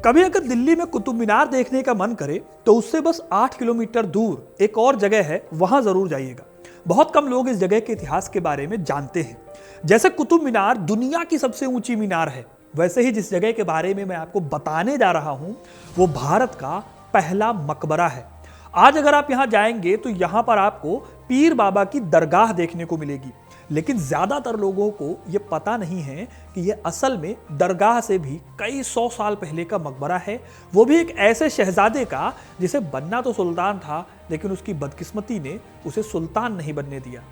कभी अगर दिल्ली में कुतुब मीनार देखने का मन करे तो उससे बस 8 किलोमीटर दूर एक और जगह है, वहां जरूर जाइएगा। बहुत कम लोग इस जगह के इतिहास के बारे में जानते हैं। जैसे कुतुब मीनार दुनिया की सबसे ऊंची मीनार है, वैसे ही जिस जगह के बारे में मैं आपको बताने जा रहा हूं वो भारत का पहला मकबरा है। आज अगर आप यहां जाएंगे तो यहां पर आपको पीर बाबा की दरगाह देखने को मिलेगी, लेकिन ज्यादातर लोगों को यह पता नहीं है कि यह असल में दरगाह से भी कई 100 साल पहले का मकबरा है, वो भी एक ऐसे शहजादे का जिसे बनना तो सुल्तान था, लेकिन उसकी बदकिस्मती ने उसे सुल्तान नहीं बनने दिया।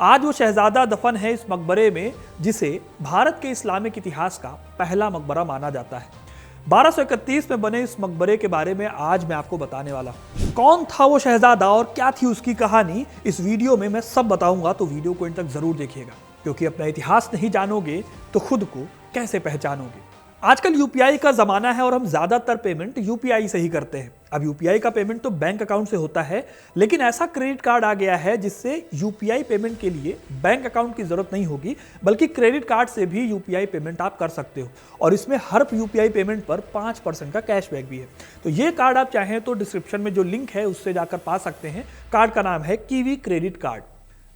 आज वो शहजादा दफन है इस मकबरे में, जिसे भारत के इस्लामिक इतिहास का पहला मकबरा माना जाता है। 1231 में बने इस मकबरे के बारे में आज मैं आपको बताने वाला हूं। कौन था वो शहजादा और क्या थी उसकी कहानी, इस वीडियो में मैं सब बताऊंगा, तो वीडियो को इन तक जरूर देखिएगा, क्योंकि अपना इतिहास नहीं जानोगे तो खुद को कैसे पहचानोगे। आजकल यूपीआई का जमाना है और हम ज्यादातर पेमेंट यूपीआई से ही करते हैं। अब यूपीआई का पेमेंट तो बैंक अकाउंट से होता है, लेकिन ऐसा क्रेडिट कार्ड आ गया है जिससे यूपीआई पेमेंट के लिए बैंक अकाउंट की जरूरत नहीं होगी, बल्कि क्रेडिट कार्ड से भी यूपीआई पेमेंट आप कर सकते हो। और इसमें हर यूपीआई पेमेंट पर 5% का कैशबैक भी है। तो ये कार्ड आप चाहें तो डिस्क्रिप्शन में जो लिंक है उससे जाकर पा सकते हैं। कार्ड का नाम है कीवी क्रेडिट कार्ड।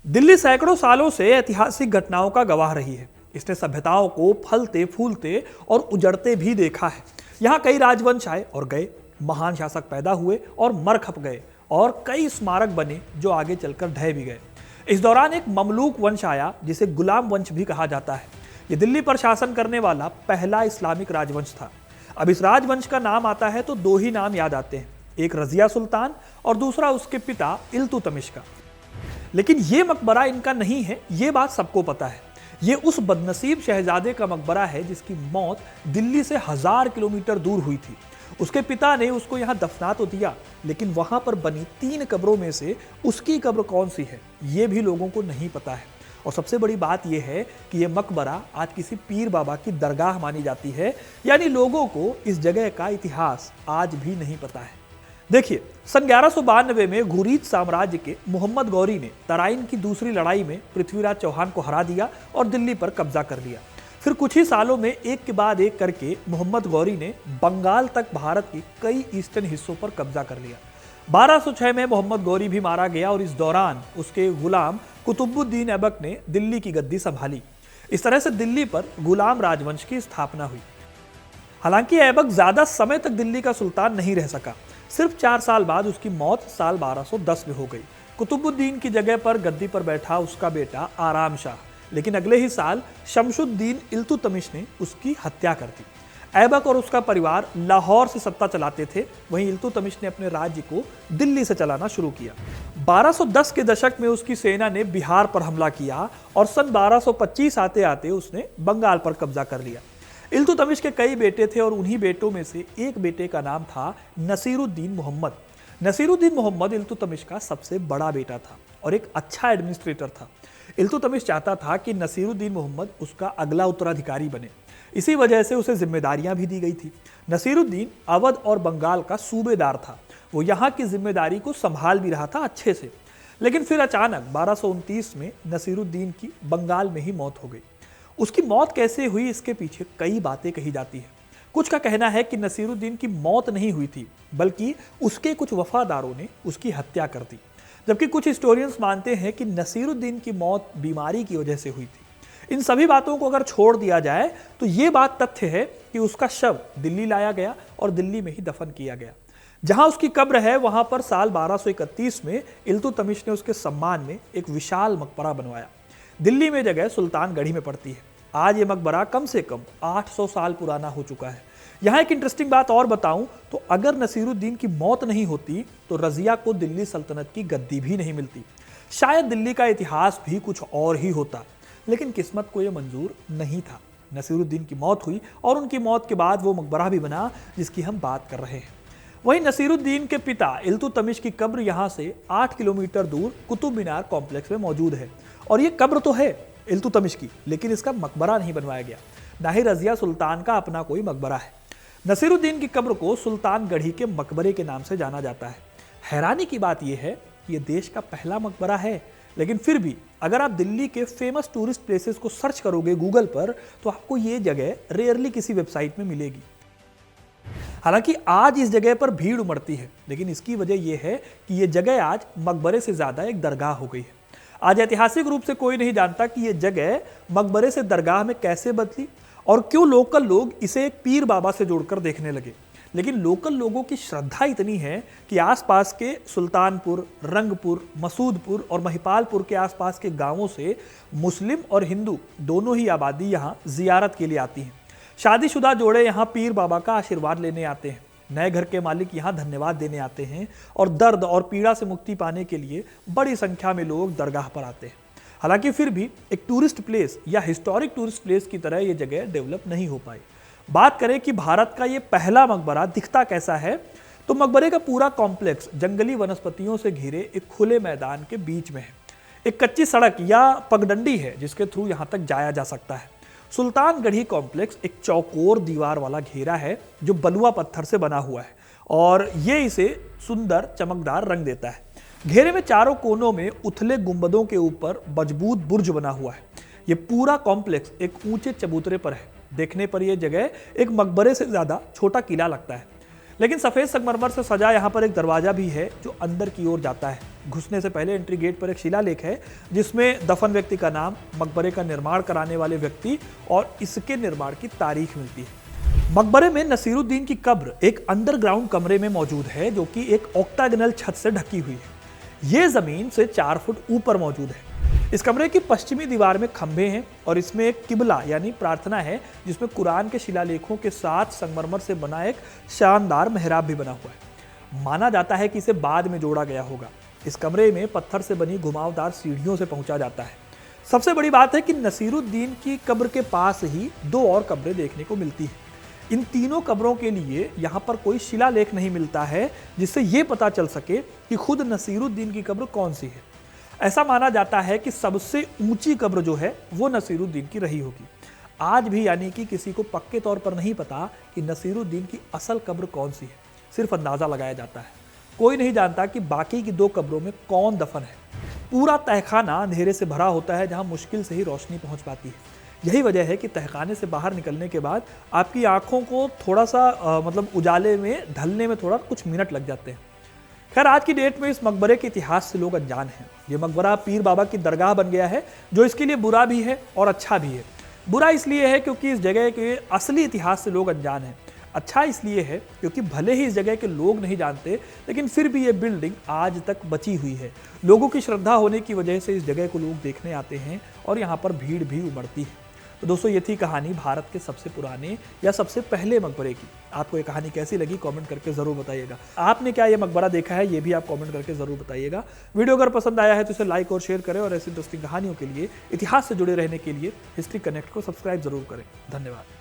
दिल्ली सैकड़ों सालों से ऐतिहासिक घटनाओं का गवाह रही है। इसने सभ्यताओं को फलते फूलते और उजड़ते भी देखा है। यहाँ कई राजवंश आए और गए, महान शासक पैदा हुए और मर खप गए, और कई स्मारक बने जो आगे चलकर ढह भी गए। इस दौरान एक ममलूक वंश आया जिसे गुलाम वंश भी कहा जाता है। ये दिल्ली पर शासन करने वाला पहला इस्लामिक राजवंश था। अब इस राजवंश का नाम आता है तो दो ही नाम याद आते हैं, एक रजिया सुल्तान और दूसरा उसके पिता इल्तुतमिश का। लेकिन ये मकबरा इनका नहीं है, ये बात सबको पता है। ये उस बदनसीब शहजादे का मकबरा है जिसकी मौत दिल्ली से 1000 किलोमीटर दूर हुई थी। उसके पिता ने उसको यहाँ दफना तो दिया, लेकिन वहां पर बनी 3 कब्रों में से उसकी कब्र कौन सी है ये भी लोगों को नहीं पता है। और सबसे बड़ी बात यह है कि यह मकबरा आज किसी पीर बाबा की दरगाह मानी जाती है, यानी लोगों को इस जगह का इतिहास आज भी नहीं पता है। देखिए, सन 1192 में घुरीद साम्राज्य के मोहम्मद गौरी ने तराइन की दूसरी लड़ाई में पृथ्वीराज चौहान को हरा दिया और दिल्ली पर कब्जा कर लिया। फिर कुछ ही सालों में एक के बाद एक करके मोहम्मद गौरी ने बंगाल तक भारत के कई ईस्टर्न हिस्सों पर कब्जा कर लिया। 1206 में मोहम्मद गौरी भी मारा गया और इस दौरान उसके गुलाम कुतुबुद्दीन ऐबक ने दिल्ली की गद्दी संभाली। इस तरह से दिल्ली पर गुलाम राजवंश की स्थापना हुई। हालांकि ऐबक ज्यादा समय तक दिल्ली का सुल्तान नहीं रह सका। सिर्फ 4 साल बाद उसकी मौत साल 1210 में हो गई। कुतुबुद्दीन की जगह पर गद्दी पर बैठा उसका बेटा आराम शाह, लेकिन अगले ही साल शमशुद्दीन इल्तुतमिश ने उसकी हत्या कर दी। ऐबक और उसका परिवार लाहौर से सत्ता चलाते थे, वहीं इल्तुतमिश ने अपने राज्य को दिल्ली से चलाना शुरू किया। 1210 के दशक में उसकी सेना ने बिहार पर हमला किया और सन 1225 आते आते उसने बंगाल पर कब्जा कर लिया। इल्तुतमिश के कई बेटे थे और उन्हीं बेटों में से एक बेटे का नाम था नसीरुद्दीन मोहम्मद। नसीरुद्दीन मोहम्मद इल्तुतमिश का सबसे बड़ा बेटा था और एक अच्छा एडमिनिस्ट्रेटर था। इल्तुतमिश चाहता था कि नसीरुद्दीन मोहम्मद उसका अगला उत्तराधिकारी बने, इसी वजह से उसे जिम्मेदारियां भी दी गई थी। नसीरुद्दीन अवध और बंगाल का सूबेदार था, वो यहाँ की जिम्मेदारी को संभाल भी रहा था अच्छे से। लेकिन फिर अचानक 1229 में नसीरुद्दीन की बंगाल में ही मौत हो गई। उसकी मौत कैसे हुई, इसके पीछे कई बातें कही जाती हैं। कुछ का कहना है कि नसीरुद्दीन की मौत नहीं हुई थी, बल्कि उसके कुछ वफादारों ने उसकी हत्या कर दी, जबकि कुछ हिस्टोरियंस मानते हैं कि नसीरुद्दीन की मौत बीमारी की वजह से हुई थी। इन सभी बातों को अगर छोड़ दिया जाए तो ये बात तथ्य है कि उसका शव दिल्ली लाया गया और दिल्ली में ही दफन किया गया। जहां उसकी कब्र है वहां पर साल 1231 में इल्तुतमिश ने उसके सम्मान में एक विशाल मकबरा बनवाया। दिल्ली में जगह सुल्तानगढ़ी में पड़ती है। आज ये मकबरा कम से कम 800 साल पुराना हो चुका है। यहाँ एक इंटरेस्टिंग बात और बताऊं तो अगर नसीरुद्दीन की मौत नहीं होती तो रजिया को दिल्ली सल्तनत की गद्दी भी नहीं मिलती। शायद दिल्ली का इतिहास भी कुछ और ही होता, लेकिन किस्मत को यह मंजूर नहीं था। नसीरुद्दीन की मौत हुई और उनकी मौत के बाद वो मकबरा भी बना जिसकी हम बात कर रहे हैं। वहीं नसीरुद्दीन के पिता इल्तुतमिश की कब्र यहाँ से 8 किलोमीटर दूर कुतुब मीनार कॉम्प्लेक्स में मौजूद है। और ये कब्र तो है इल्तुतमिश की, लेकिन इसका मकबरा नहीं बनवाया गया, ना ही रजिया सुल्तान का अपना कोई मकबरा है। नसीरुद्दीन की कब्र को सुल्तानगढ़ी के मकबरे के नाम से जाना जाता है। हैरानी की बात यह है कि यह देश का पहला मकबरा है, लेकिन फिर भी अगर आप दिल्ली के फेमस टूरिस्ट प्लेसेस को सर्च करोगे गूगल पर तो आपको ये जगह रेयरली किसी वेबसाइट में मिलेगी। हालांकि आज इस जगह पर भीड़ उमड़ती है, लेकिन इसकी वजह यह है कि यह जगह आज मकबरे से ज्यादा एक दरगाह हो गई है। आज ऐतिहासिक रूप से कोई नहीं जानता कि यह जगह मकबरे से दरगाह में कैसे बदली और क्यों लोकल लोग इसे एक पीर बाबा से जोड़कर देखने लगे। लेकिन लोकल लोगों की श्रद्धा इतनी है कि आसपास के सुल्तानपुर, रंगपुर, मसूदपुर और महिपालपुर के आसपास के गांवों से मुस्लिम और हिंदू दोनों ही आबादी यहां जियारत के लिए आती हैं। शादीशुदा जोड़े यहां पीर बाबा का आशीर्वाद लेने आते हैं, नए घर के मालिक यहां धन्यवाद देने आते हैं और दर्द और पीड़ा से मुक्ति पाने के लिए बड़ी संख्या में लोग दरगाह पर आते हैं। हालांकि फिर भी एक टूरिस्ट प्लेस या हिस्टोरिक टूरिस्ट प्लेस की तरह यह जगह डेवलप नहीं हो पाई। बात करें कि भारत का ये पहला मकबरा दिखता कैसा है, तो मकबरे का पूरा कॉम्प्लेक्स जंगली वनस्पतियों से घिरे एक खुले मैदान के बीच में है। एक कच्ची सड़क या पगडंडी है जिसके थ्रू यहां तक जाया जा सकता है। सुल्तानगढ़ी कॉम्प्लेक्स एक चौकोर दीवार वाला घेरा है जो बलुआ पत्थर से बना हुआ है और ये इसे सुंदर चमकदार रंग देता है। घेरे में चारों कोनों में उथले गुंबदों के ऊपर मजबूत बुर्ज बना हुआ है। ये पूरा कॉम्प्लेक्स एक ऊंचे चबूतरे पर है। देखने पर यह जगह एक मकबरे से ज्यादा छोटा किला लगता है, लेकिन सफेद संगमरमर से सजा यहाँ पर एक दरवाजा भी है जो अंदर की ओर जाता है। घुसने से पहले एंट्री गेट पर एक शिलालेख है जिसमें दफन व्यक्ति का नाम, मकबरे का निर्माण कराने वाले व्यक्ति और इसके निर्माण की तारीख मिलती है। मकबरे में नसीरुद्दीन की कब्र एक अंडरग्राउंड कमरे में मौजूद है जो कि एक ऑक्टागनल छत से ढकी हुई है। ये जमीन से 4 फुट ऊपर मौजूद है। इस कमरे की पश्चिमी दीवार में खंभे हैं और इसमें एक किबला यानी प्रार्थना है जिसमें कुरान के शिलालेखों के साथ संगमरमर से बना एक शानदार मेहराब भी बना हुआ है। माना जाता है कि इसे बाद में जोड़ा गया होगा। इस कमरे में पत्थर से बनी घुमावदार सीढ़ियों से पहुंचा जाता है। सबसे बड़ी बात है कि नसीरुद्दीन की कब्र के पास ही 2 और कब्रें देखने को मिलती हैं। इन तीनों कब्रों के लिए यहाँ पर कोई शिलालेख नहीं मिलता है जिससे ये पता चल सके कि खुद नसीरुद्दीन की कब्र कौन सी है। ऐसा माना जाता है कि सबसे ऊंची कब्र जो है वो नसीरुद्दीन की रही होगी। आज भी यानी कि किसी को पक्के तौर पर नहीं पता कि नसीरुद्दीन की असल कब्र कौन सी है, सिर्फ अंदाजा लगाया जाता है। कोई नहीं जानता कि बाकी की 2 कब्रों में कौन दफन है। पूरा तहखाना अंधेरे से भरा होता है जहां मुश्किल से ही रोशनी पहुंच पाती है। यही वजह है कि तहखाने से बाहर निकलने के बाद आपकी आंखों को थोड़ा सा उजाले में ढलने में थोड़ा कुछ मिनट लग जाते हैं। खैर, आज की डेट में इस मकबरे के इतिहास से लोग अनजान हैं। ये मकबरा पीर बाबा की दरगाह बन गया है, जो इसके लिए बुरा भी है और अच्छा भी है। बुरा इसलिए है क्योंकि इस जगह के असली इतिहास से लोग अनजान हैं। अच्छा इसलिए है क्योंकि भले ही इस जगह के लोग नहीं जानते, लेकिन फिर भी ये बिल्डिंग आज तक बची हुई है। लोगों की श्रद्धा होने की वजह से इस जगह को लोग देखने आते हैं और यहाँ पर भीड़ भी उमड़ती है। तो दोस्तों, ये थी कहानी भारत के सबसे पुराने या सबसे पहले मकबरे की। आपको ये कहानी कैसी लगी कमेंट करके ज़रूर बताइएगा। आपने क्या ये मकबरा देखा है, ये भी आप कमेंट करके ज़रूर बताइएगा। वीडियो अगर पसंद आया है तो इसे लाइक और शेयर करें और ऐसी इंटरेस्टिंग कहानियों के लिए, इतिहास से जुड़े रहने के लिए हिस्ट्री कनेक्ट को सब्सक्राइब जरूर करें। धन्यवाद।